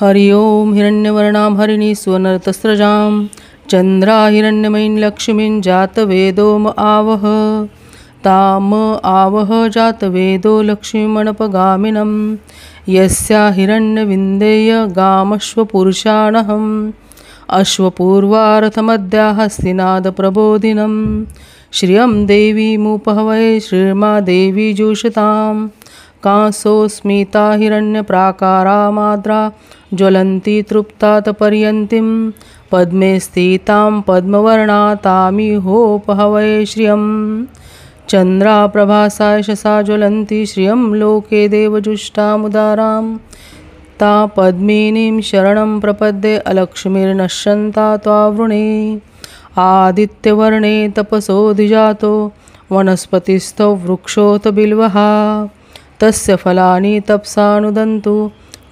हरि ओम हिरण्यवर्णां हरिणी सुवर्णरतस्रजां चंद्रा हिरण्यमयीं लक्ष्मीं जातवेदोम आवह ताम आवह जातवेदो लक्ष्मीमणपगामिनं यस्या हिरण्यविन्देय गामश्वपुरुषाणहम् अश्वपूर्वारथमद्या हस्तिनादप्रबोधिनं श्रियं देवीमुपहवै श्रीर्मादेवी जुषतां कांसोऽस्मिता हिरण्यप्राकारा माद्रा ज्वलन्ती तृप्तातपर्यन्तीं पद्मे स्थितां पद्मवर्णातामिहोपहवै श्रियं चन्द्राप्रभासा यशसा ज्वलन्ती श्रियं लोके देवजुष्टामुदारां ता पद्मिनीं शरणं प्रपद्ये अलक्ष्मीर्नश्यन्ता त्वावृणे आदित्यवर्णे तपसोऽधिजातो वनस्पतिस्थो वृक्षोऽथ बिल्वः तस्य फलानि तपसानुदन्तु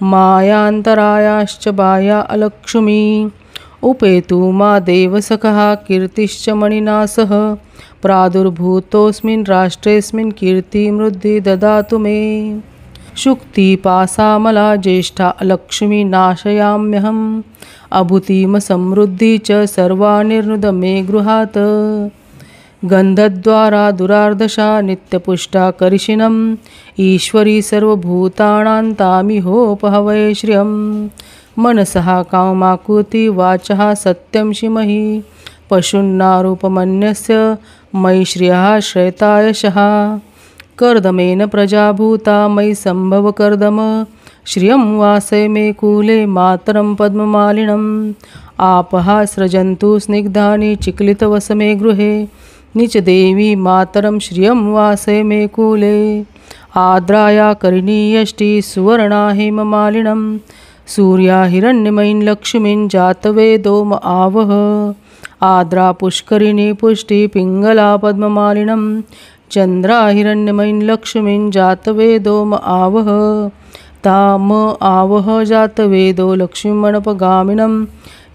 मायान्तरायाश्च बाह्या अलक्ष्मी उपेतु मा देवसखः कीर्तिश्च मणिना सह प्रादुर्भूतोऽस्मिन् राष्ट्रेऽस्मिन् कीर्तिमृद्धि ददातु मे शुक्तिपासामला ज्येष्ठा लक्ष्मी नाशयाम्यहम् अभूतिमसमृद्धि च सर्वानिर्नुद मे गृहात् गन्धद्वारा दुरार्दशा नित्यपुष्टा करिशिनम् ईश्वरी सर्वभूतानां तामिहोपहवै श्रियं मनसः कामाकुति वाचः सत्यं शिमहि पशुन्नारूपमन्यस्य मयि श्रियः श्रेतायशः कर्दमेन प्रजाभूता मयि सम्भव कर्दम श्रियं वासय मे कूले मातरं पद्ममालिनम् आपः सृजन्तु स्निग्धानि चिक्लितवसमे गृहे नीचदेवी मातरं श्रियं वासय मे कूले आद्राया करिणी यष्टि सुवर्णा हेममालिनं सूर्या हिरण्यमयीं लक्ष्मीं जातवेदोम आवह आद्रा पुष्करिणी पुष्टि पिङ्गला पद्ममालिनं चन्द्रा हिरण्यमयीं लक्ष्मीं जातवेदोम आवह ताम आवह जातवेदो लक्ष्मीमणपगामिनं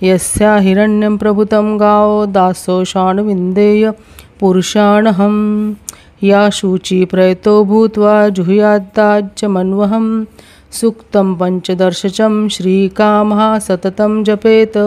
यस्या हिरण्यं प्रभुतं गावो दासोषाणविन्देय पुरुषाणहं या शुचि प्रयतो भूत्वा जुहुयाद्दाज्यमन्वहं सूक्तं पञ्चदर्शचं श्रीकामः सततं जपेत।